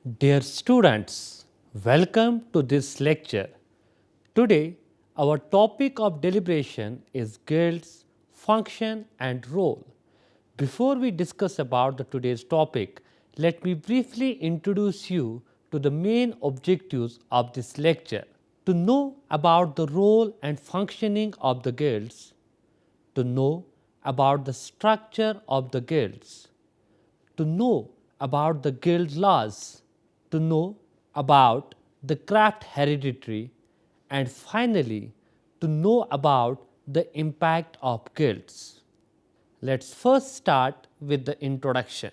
Dear students, welcome to this lecture. Today, our topic of deliberation is guilds, function and role. Before we discuss about today's topic, let me briefly introduce you to the main objectives of this lecture. To know about the role and functioning of the guilds, to know about the structure of the guilds, to know about the guild laws, to know about the craft hereditary, and finally, to know about the impact of guilds. Let's first start with the introduction.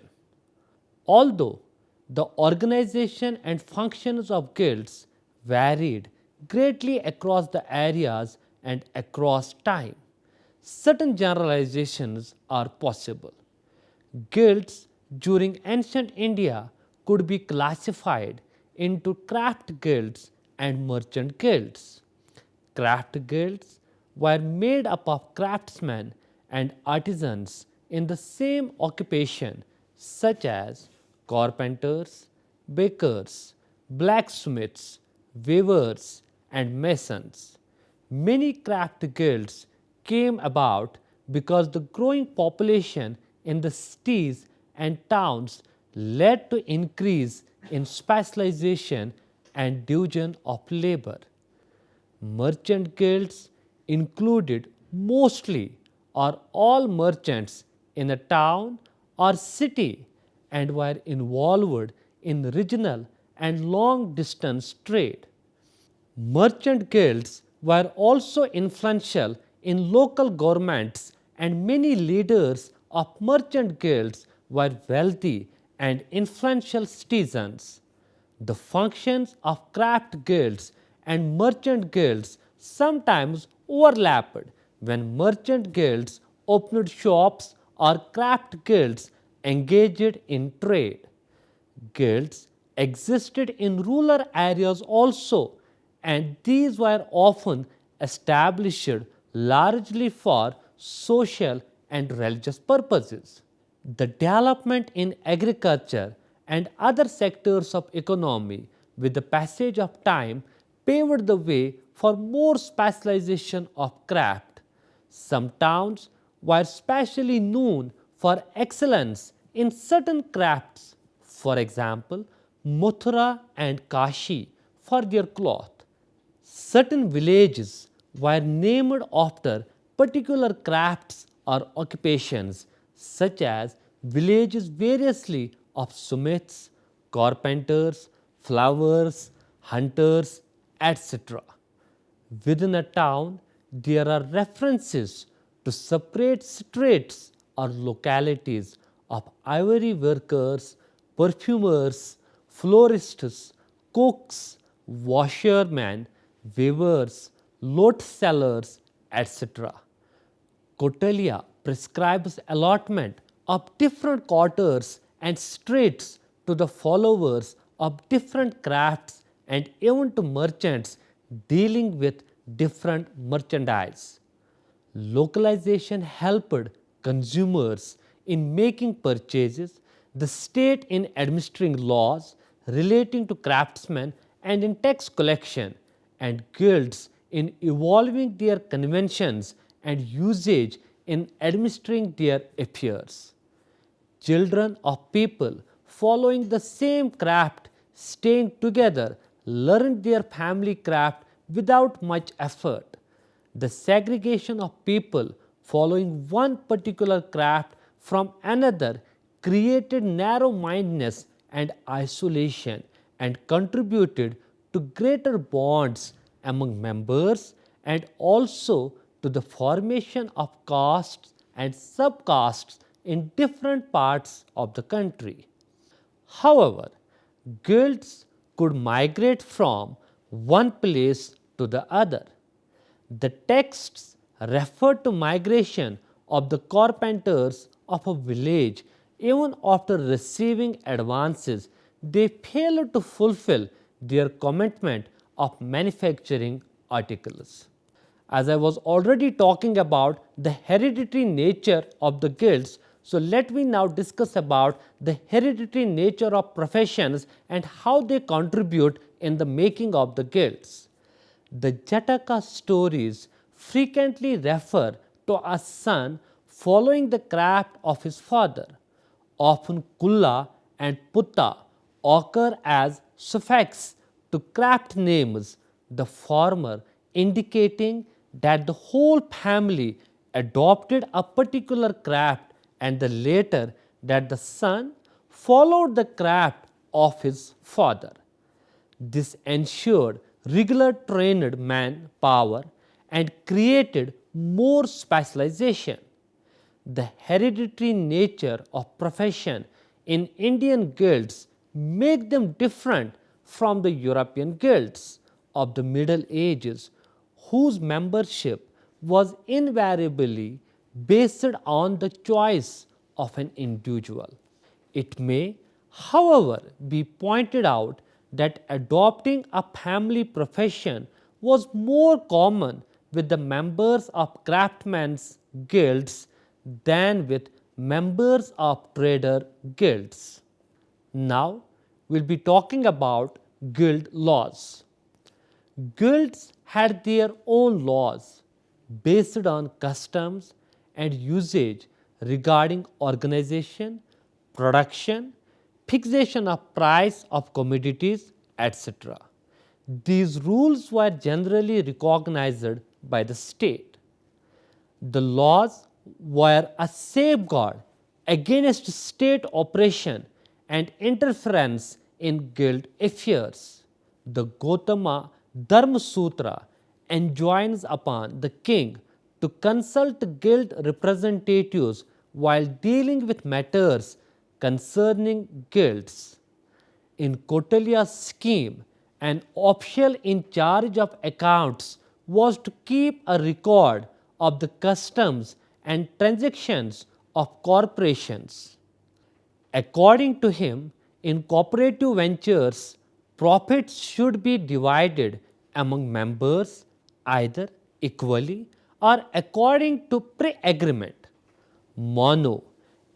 Although the organization and functions of guilds varied greatly across the areas and across time, certain generalizations are possible. Guilds during ancient India could be classified into craft guilds and merchant guilds. Craft guilds were made up of craftsmen and artisans in the same occupation, such as carpenters, bakers, blacksmiths, weavers, and masons. Many craft guilds came about because the growing population in the cities and towns led to increase in specialization and division of labor. Merchant guilds included mostly or all merchants in a town or city and were involved in regional and long distance trade. Merchant guilds were also influential in local governments, and many leaders of merchant guilds were wealthy and influential citizens. The functions of craft guilds and merchant guilds sometimes overlapped when merchant guilds opened shops or craft guilds engaged in trade. Guilds existed in rural areas also, and these were often established largely for social and religious purposes. The development in agriculture and other sectors of economy with the passage of time paved the way for more specialization of craft. Some towns were specially known for excellence in certain crafts, for example, Mathura and Kashi for their cloth. Certain villages were named after particular crafts or occupations, such as villages variously of smiths, carpenters, flowers, hunters, etc. Within a town, there are references to separate streets or localities of ivory workers, perfumers, florists, cooks, washermen, weavers, lot sellers, etc. Kautilya prescribes allotment of different quarters and streets to the followers of different crafts and even to merchants dealing with different merchandise. Localization helped consumers in making purchases, the state in administering laws relating to craftsmen and in tax collection, and guilds in evolving their conventions and usage in administering their affairs. Children of people following the same craft, staying together, learned their family craft without much effort. The segregation of people following one particular craft from another created narrow mindedness and isolation and contributed to greater bonds among members and also to the formation of castes and subcastes in different parts of the country. However, guilds could migrate from one place to the other. The texts refer to migration of the carpenters of a village even after receiving advances. They failed to fulfill their commitment of manufacturing articles. As I was already talking about the hereditary nature of the guilds, So let me now discuss about the hereditary nature of professions and how they contribute in the making of the guilds. The Jataka stories frequently refer to a son following the craft of his father. Often Kulla and Putta occur as suffix to craft names, the former indicating that the whole family adopted a particular craft and the latter that the son followed the craft of his father. This ensured regular trained manpower and created more specialization. The hereditary nature of profession in Indian guilds make them different from the European guilds of the Middle Ages, whose membership was invariably based on the choice of an individual. It may, however, be pointed out that adopting a family profession was more common with the members of craftsmen's guilds than with members of trader guilds. Now, we will be talking about guild laws. Guilds had their own laws based on customs and usage regarding organization, production, fixation of price of commodities, etc. These rules were generally recognized by the state. The laws were a safeguard against state oppression and interference in guild affairs. The Gautama Dharma Sutra enjoins upon the king to consult guild representatives while dealing with matters concerning guilds. In Kautilya's scheme, an official in charge of accounts was to keep a record of the customs and transactions of corporations. According to him, in cooperative ventures, profits should be divided among members either equally or according to pre-agreement. Manu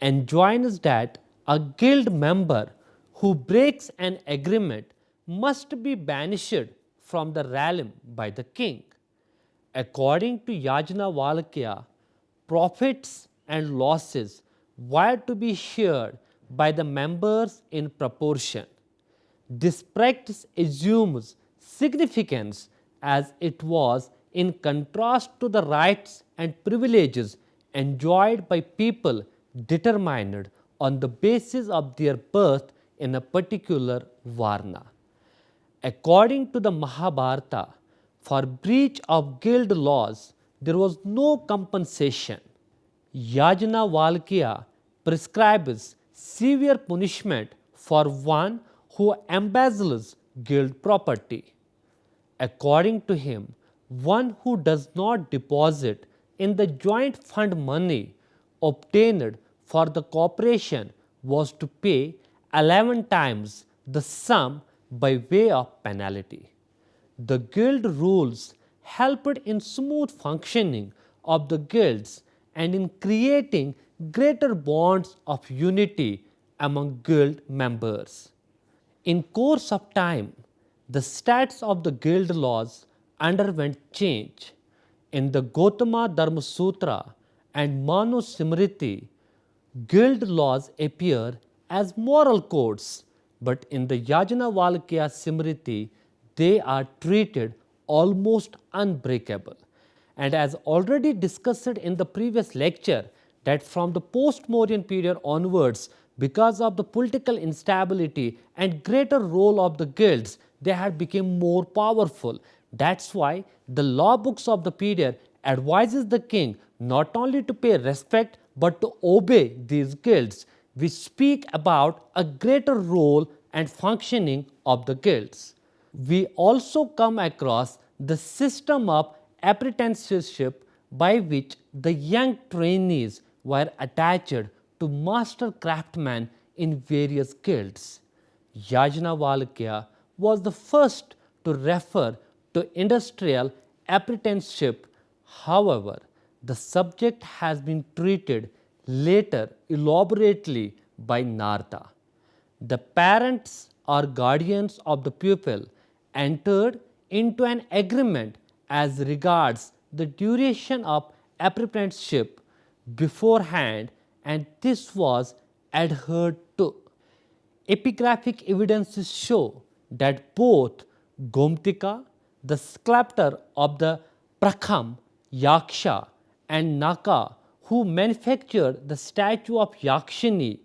enjoins that a guild member who breaks an agreement must be banished from the realm by the king. According to Yajnavalkya, profits and losses were to be shared by the members in proportion. This practice assumes significance as it was in contrast to the rights and privileges enjoyed by people determined on the basis of their birth in a particular varna. According to the Mahabharata, for breach of guild laws, there was no compensation. Yajnavalkya prescribes severe punishment for one who embezzles guild property. According to him, one who does not deposit in the joint fund money obtained for the corporation was to pay 11 times the sum by way of penalty. The guild rules helped in smooth functioning of the guilds and in creating greater bonds of unity among guild members. In course of time, the stats of the guild laws underwent change. In the Gautama Dharma Sutra and Manu Smriti, guild laws appear as moral codes, but in the Yajnavalkya Smriti, they are treated almost unbreakable. And as already discussed in the previous lecture, that from the post-Mauryan period onwards, because of the political instability and greater role of the guilds, they had become more powerful. That's why the law books of the period advises the king not only to pay respect but to obey these guilds, which speak about a greater role and functioning of the guilds. We also come across the system of apprenticeship by which the young trainees were attached to master craftsmen in various guilds. Yajnavalkya was the first to refer to industrial apprenticeship. However, the subject has been treated later elaborately by Narda. The parents or guardians of the pupil entered into an agreement as regards the duration of apprenticeship beforehand, and this was adhered to. Epigraphic evidences show that both Gomtika, the sculptor of the Prakham Yaksha, and Naka, who manufactured the statue of Yakshini,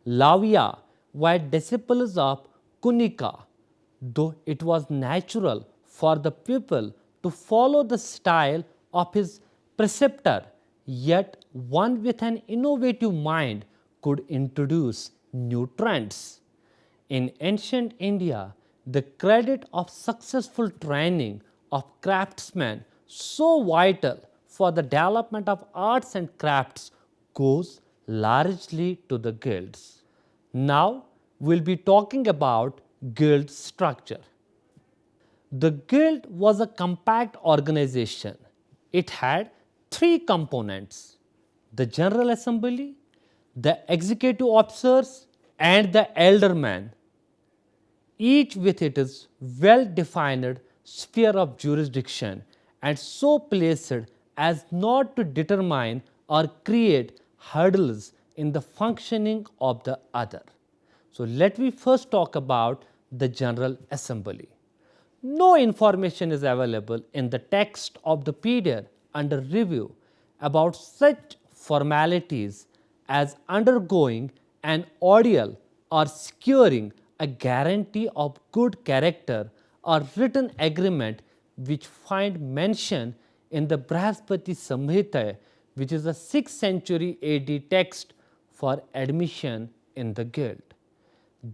Lavya, were disciples of Kunika, though it was natural for the pupil to follow the style of his preceptor, yet one with an innovative mind could introduce new trends. In ancient India, the credit of successful training of craftsmen, so vital for the development of arts and crafts, goes largely to the guilds. Now, we'll be talking about guild structure. The guild was a compact organization. It had three components: the General Assembly, the executive officers, and the alderman, each with its well defined sphere of jurisdiction and so placed as not to determine or create hurdles in the functioning of the other. So, let me first talk about the General Assembly. No information is available in the text of the period under review about such formalities as undergoing an ordeal or securing a guarantee of good character or written agreement, which find mention in the Brahaspati Samhita, which is a 6th century AD text for admission in the guild.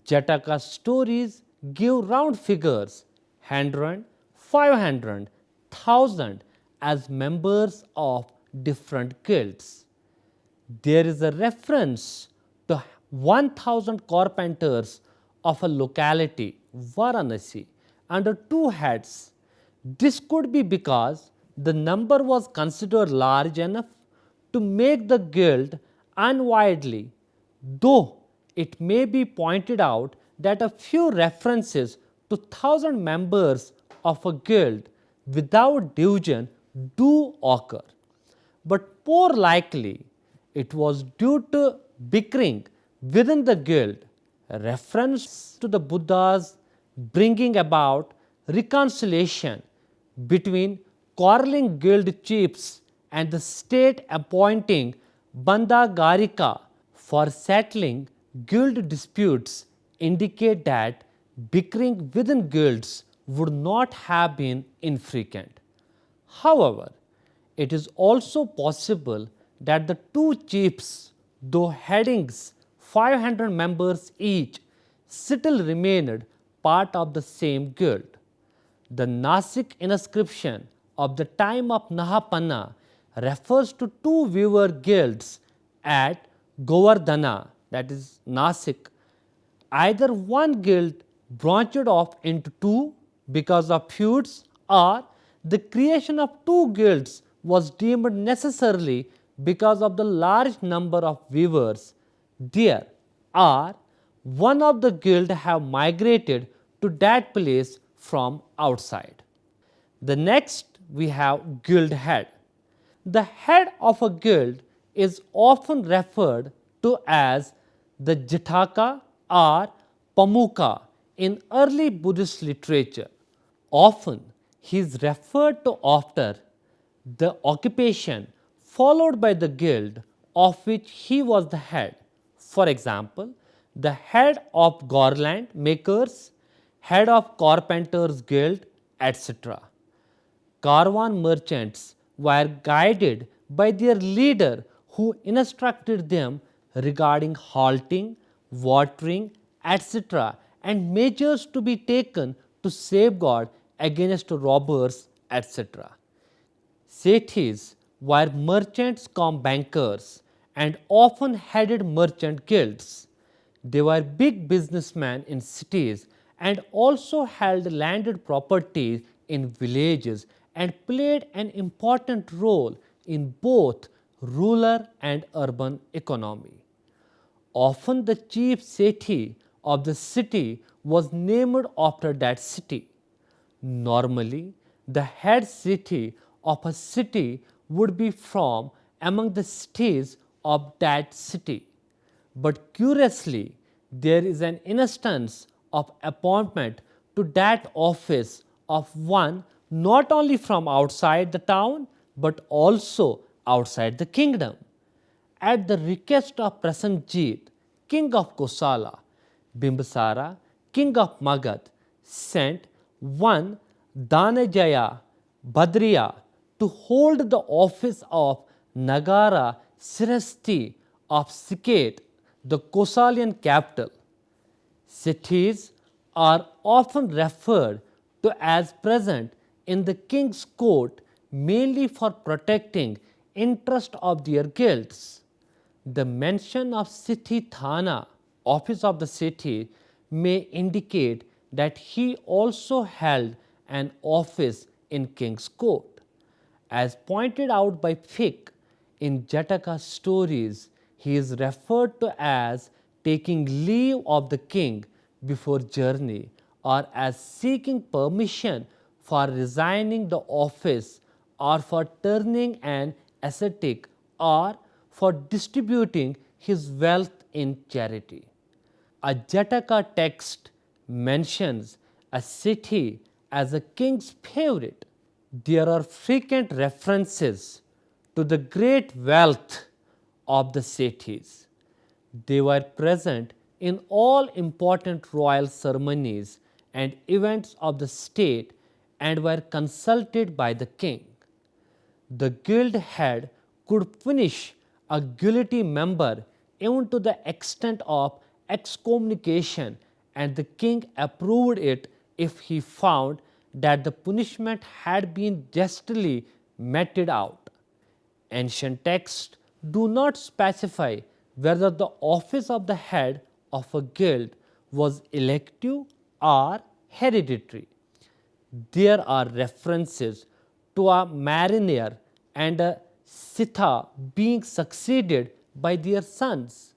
Jataka stories give round figures 100, 500, 1000 as members of different guilds. There is a reference to 1000 carpenters of a locality, Varanasi, under two heads. This could be because the number was considered large enough to make the guild unwieldy, though it may be pointed out that a few references to 1000 members of a guild without division do occur. But more likely, it was due to bickering within the guild, a reference to the Buddha's bringing about reconciliation between quarreling guild chiefs and the state appointing Bandagarika for settling guild disputes indicate that bickering within guilds would not have been infrequent. However, it is also possible that the two chiefs, though heading 500 members each, still remained part of the same guild. The Nasik inscription of the time of Nahapanna refers to two weaver guilds at Govardhana, that is Nasik. Either one guild branched off into two because of feuds, or the creation of two guilds was deemed necessarily because of the large number of weavers there, or one of the guild have migrated to that place from outside. The next we have guild head. The head of a guild is often referred to as the Jataka or Pamuka in early Buddhist literature. Often he is referred to after the occupation followed by the guild of which he was the head. For example, the head of garland makers, head of carpenters guild, etc. Caravan merchants were guided by their leader who instructed them regarding halting, watering, etc., and measures to be taken to safeguard against robbers, etc. Sethis were merchants cum bankers and often headed merchant guilds. They were big businessmen in cities and also held landed properties in villages and played an important role in both rural and urban economy. Often the chief sethi of the city was named after that city. Normally, the head city of a city would be from among the cities of that city. But curiously, there is an instance of appointment to that office of one not only from outside the town but also outside the kingdom. At the request of Prasenjit, king of Kosala, Bimbisara, king of Magad, sent one Dhanajaya Badriya to hold the office of Nagara Sirasti of Sikhet, the Kosalian capital. Cities are often referred to as present in the king's court mainly for protecting interest of their guilds. The mention of City Thana, office of the city, may indicate that he also held an office in king's court. As pointed out by Fick in Jataka's stories, he is referred to as taking leave of the king before journey or as seeking permission for resigning the office or for turning an ascetic or for distributing his wealth in charity. A Jataka text mentions a city as a king's favorite. There are frequent references to the great wealth of the Sethis. They were present in all important royal ceremonies and events of the state and were consulted by the king. The guild head could punish a guilty member even to the extent of excommunication, and the king approved it if he found that the punishment had been justly meted out. Ancient texts do not specify whether the office of the head of a guild was elective or hereditary. There are references to a mariner and a sitha being succeeded by their sons.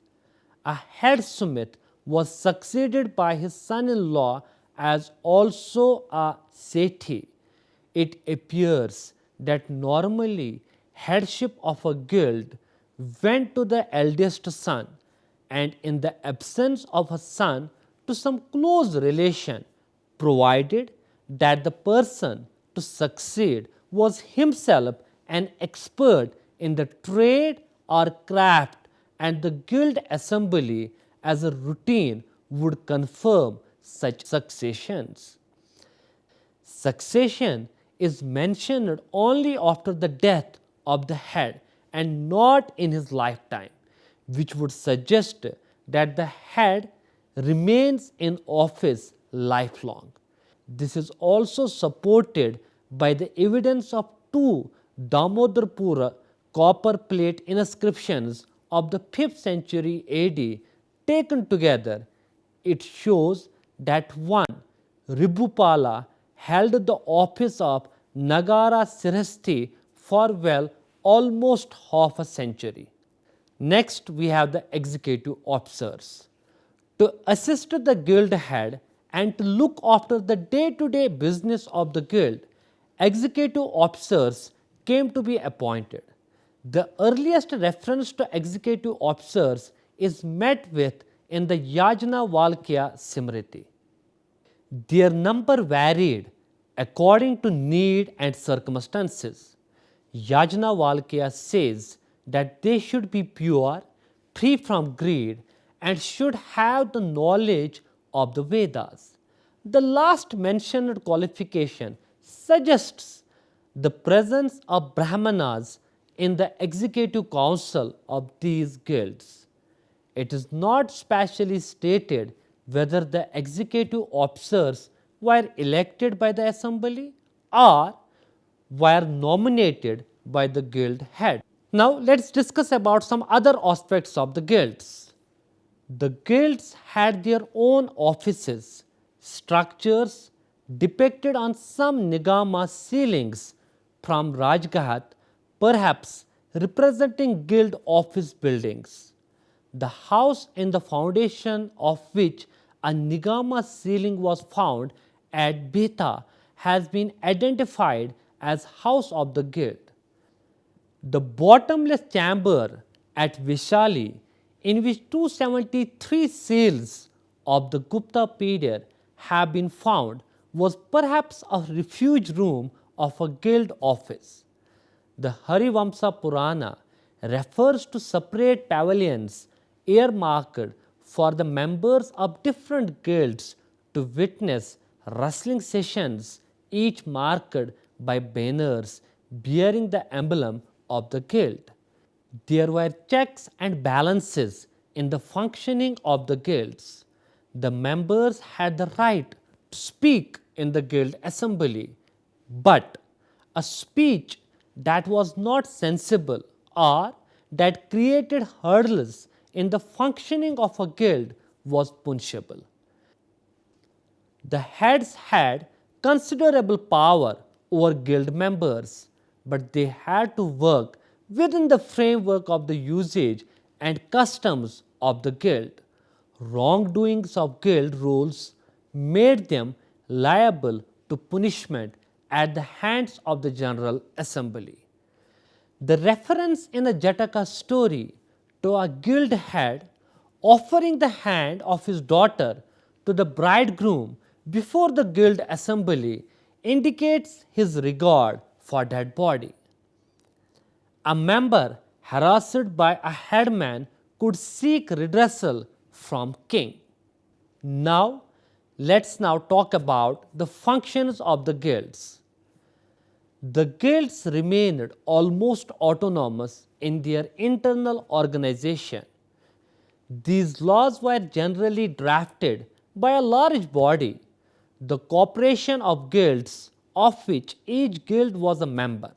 A headsmith was succeeded by his son-in-law as also a sethi. It appears that normally headship of a guild went to the eldest son, and in the absence of a son to some close relation, provided that the person to succeed was himself an expert in the trade or craft, and the guild assembly as a routine would confirm such successions. Succession is mentioned only after the death of the head and not in his lifetime, which would suggest that the head remains in office lifelong. This is also supported by the evidence of two Damodarpura copper plate inscriptions of the 5th century AD taken together. It shows that one Ribupala held the office of Nagara Sirasti for almost half a century. Next, we have the executive officers. To assist the guild head and to look after the day-to-day business of the guild, executive officers came to be appointed. The earliest reference to executive officers is met with in the Yajnavalkya Simriti. Their number varied according to need and circumstances. Yajnavalkya says that they should be pure, free from greed, and should have the knowledge of the Vedas. The last mentioned qualification suggests the presence of Brahmanas in the executive council of these guilds. It is not specially stated whether the executive officers were elected by the assembly or were nominated by the guild head. Now let's discuss about some other aspects of the guilds. The guilds had their own offices, structures depicted on some Nigama ceilings from Rajghat, perhaps representing guild office buildings. The house in the foundation of which a Nigama ceiling was found at Beta has been identified as House of the Guild. The bottomless chamber at Vishali, in which 273 seals of the Gupta period have been found, was perhaps a refuge room of a guild office. The Harivamsa Purana refers to separate pavilions earmarked for the members of different guilds to witness wrestling sessions, each marked by banners bearing the emblem of the guild. There were checks and balances in the functioning of the guilds. The members had the right to speak in the guild assembly, but a speech that was not sensible or that created hurdles in the functioning of a guild was punishable. The heads had considerable power over guild members, but they had to work within the framework of the usage and customs of the guild. Wrongdoings of guild rules made them liable to punishment at the hands of the General Assembly. The reference in a Jataka story to a guild head offering the hand of his daughter to the bridegroom before the guild assembly indicates his regard for that body. A member harassed by a headman could seek redressal from king. Now, let's talk about the functions of the guilds. The guilds remained almost autonomous in their internal organization. These laws were generally drafted by a large body, the corporation of guilds, of which each guild was a member.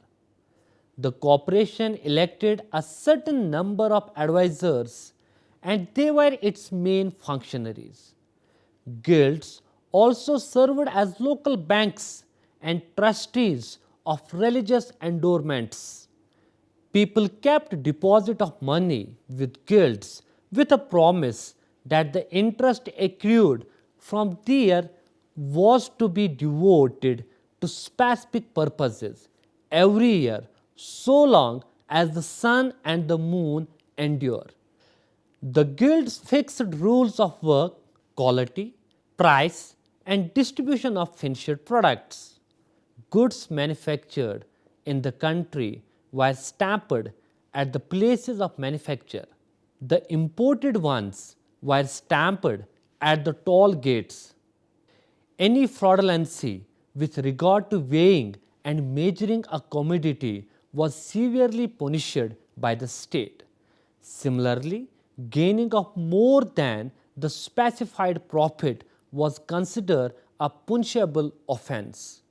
The corporation elected a certain number of advisors and they were its main functionaries. Guilds also served as local banks and trustees of religious endowments. People kept deposit of money with guilds with a promise that the interest accrued from there was to be devoted to specific purposes every year so long as the sun and the moon endure. The guilds fixed rules of work, quality, price, and distribution of finished products. Goods manufactured in the country were stamped at the places of manufacture. The imported ones were stamped at the toll gates. Any fraudulency with regard to weighing and measuring a commodity was severely punished by the state. Similarly, gaining of more than the specified profit was considered a punishable offense.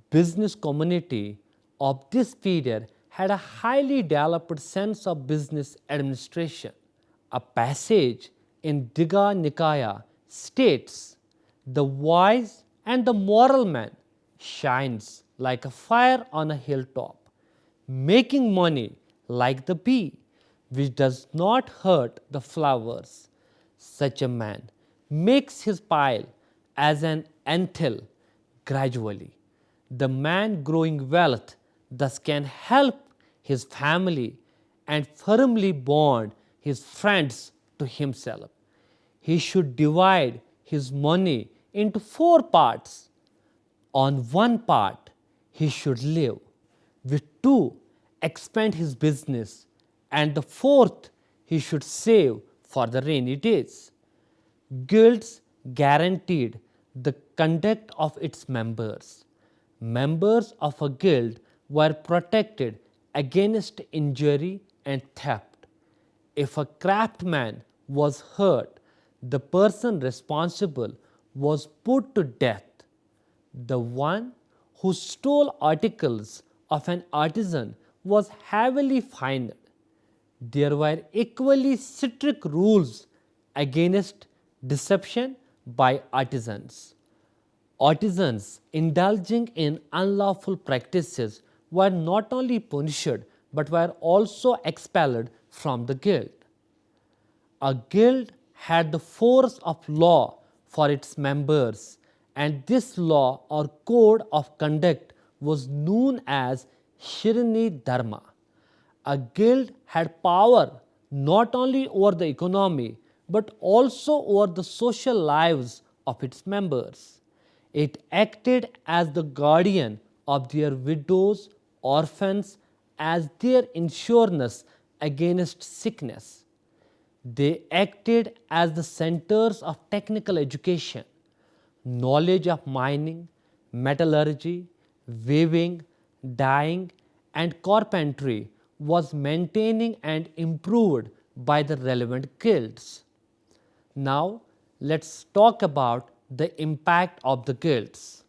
Business community of this period had a highly developed sense of business administration. A passage in Digha Nikaya states, "The wise and the moral man shines like a fire on a hilltop, making money like the bee, which does not hurt the flowers. Such a man makes his pile as an anthill gradually. The man growing wealth thus can help his family and firmly bond his friends to himself. He should divide his money into 4 parts. On one part he should live, with 2 expand his business, and the 4th he should save for the rainy days." Guilds guaranteed the conduct of its members. Members of a guild were protected against injury and theft. If a craftsman was hurt, the person responsible was put to death. The one who stole articles of an artisan was heavily fined. There were equally strict rules against deception by artisans. Artisans indulging in unlawful practices were not only punished but were also expelled from the guild. A guild had the force of law for its members, and this law or code of conduct was known as Shirni Dharma. A guild had power not only over the economy but also over the social lives of its members. It acted as the guardian of their widows, orphans, as their insurance against sickness. They acted as the centers of technical education. Knowledge of mining, metallurgy, weaving, dyeing, and carpentry was maintained and improved by the relevant guilds. Now, let's talk about the impact of the guilds.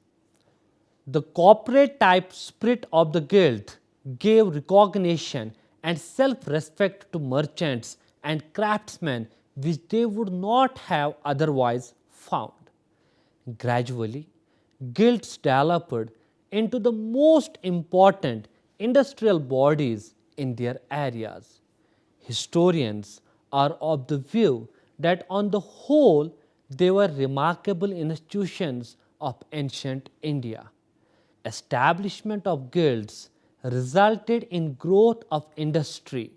The corporate type spirit of the guild gave recognition and self respect to merchants and craftsmen which they would not have otherwise found. Gradually, guilds developed into the most important industrial bodies in their areas. Historians are of the view that on the whole they were remarkable institutions of ancient India. Establishment of guilds resulted in growth of industry.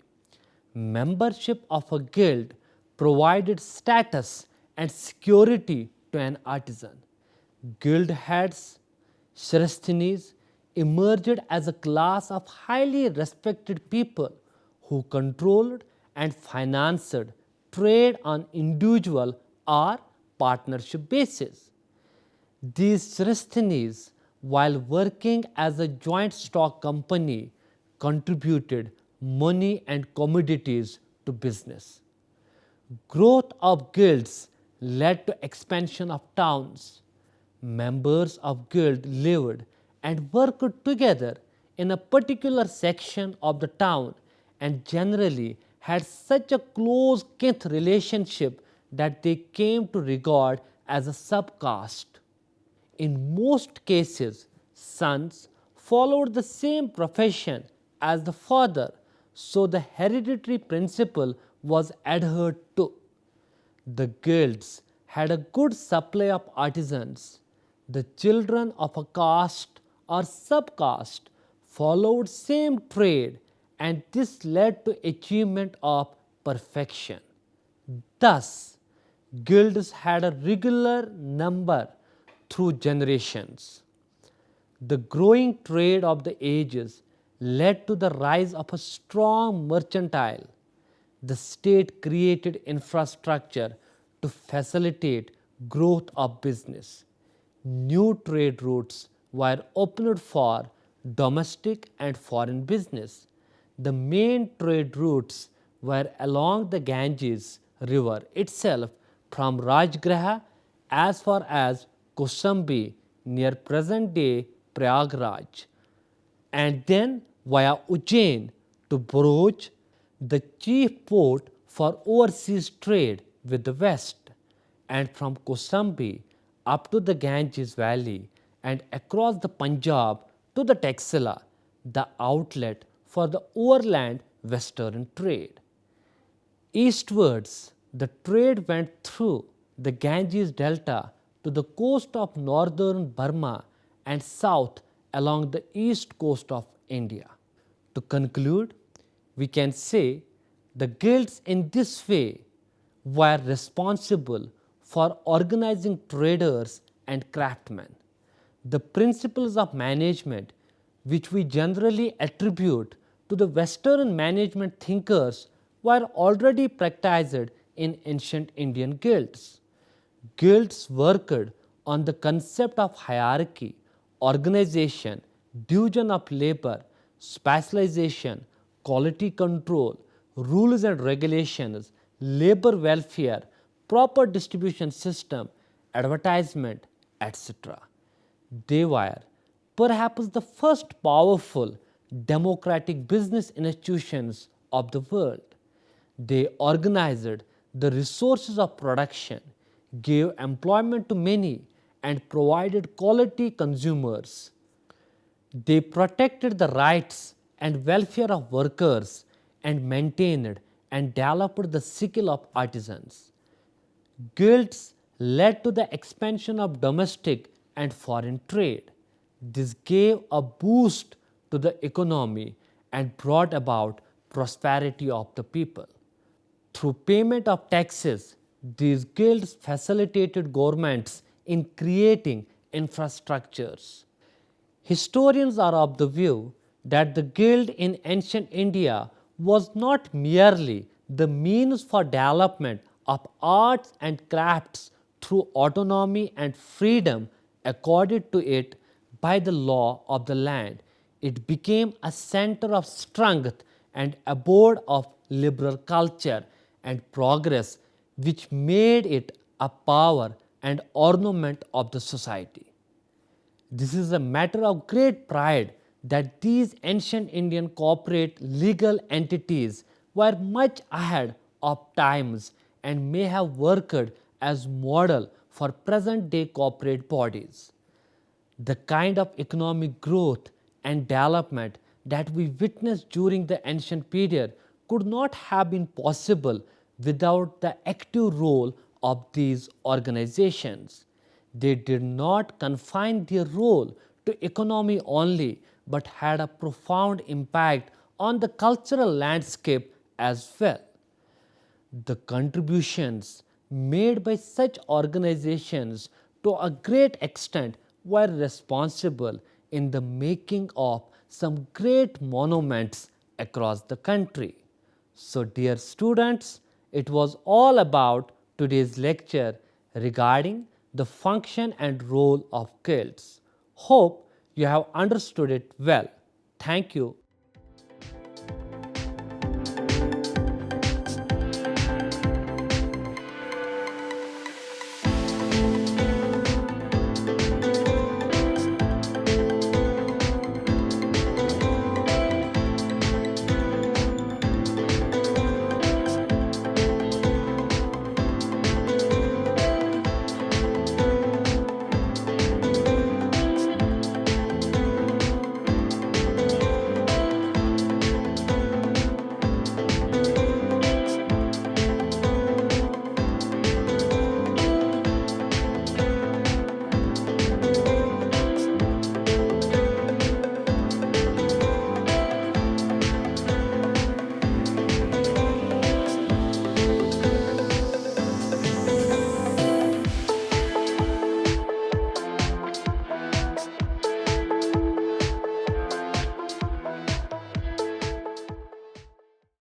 Membership of a guild provided status and security to an artisan. Guild heads, Shresthanis, emerged as a class of highly respected people who controlled and financed trade on individual or partnership basis. These Shresthanis, while working as a joint stock company, contributed money and commodities to business. Growth of guilds led to expansion of towns. Members of guild lived and worked together in a particular section of the town and generally had such a close kinship relationship that they came to regard as a subcaste. In most cases, sons followed the same profession as the father, so the hereditary principle was adhered to. The guilds had a good supply of artisans. The children of a caste or subcaste followed same trade, and this led to achievement of perfection. Thus, guilds had a regular number through generations. The growing trade of the ages led to the rise of a strong mercantile. The state created infrastructure to facilitate growth of business. New trade routes were opened for domestic and foreign business. The main trade routes were along the Ganges river itself from Rajgraha as far as Kosambi near present day Prayagraj, and then via Ujjain to Bhuj, the chief port for overseas trade with the west, and from Kosambi up to the Ganges valley and across the Punjab to the Taxila, the outlet for the overland western trade. Eastwards, the trade went through the Ganges delta to the coast of northern Burma and south along the east coast of India. To conclude, we can say the guilds in this way were responsible for organizing traders and craftsmen. The principles of management which we generally attribute to the Western management thinkers were already practiced in ancient Indian guilds. Guilds worked on the concept of hierarchy, organization, division of labor, specialization, quality control, rules and regulations, labor welfare, proper distribution system, advertisement, etc. They were perhaps the first powerful democratic business institutions of the world. They organized the resources of production, gave employment to many, and provided quality consumers. They protected the rights and welfare of workers and maintained and developed the skill of artisans. Guilds led to the expansion of domestic and foreign trade. This gave a boost to the economy and brought about prosperity of the people. Through payment of taxes, these guilds facilitated governments in creating infrastructures. Historians are of the view that the guild in ancient India was not merely the means for development of arts and crafts through autonomy and freedom accorded to it by the law of the land. It became a center of strength and abode of liberal culture and progress, which made it a power and ornament of the society. This is a matter of great pride that these ancient Indian corporate legal entities were much ahead of times and may have worked as model for present day corporate bodies. The kind of economic growth and development that we witnessed during the ancient period could not have been possible without the active role of these organizations. They did not confine their role to economy only, but had a profound impact on the cultural landscape as well. The contributions made by such organizations to a great extent were responsible in the making of some great monuments across the country. So, dear students, it was all about today's lecture regarding the function and role of guilds. Hope you have understood it well. Thank you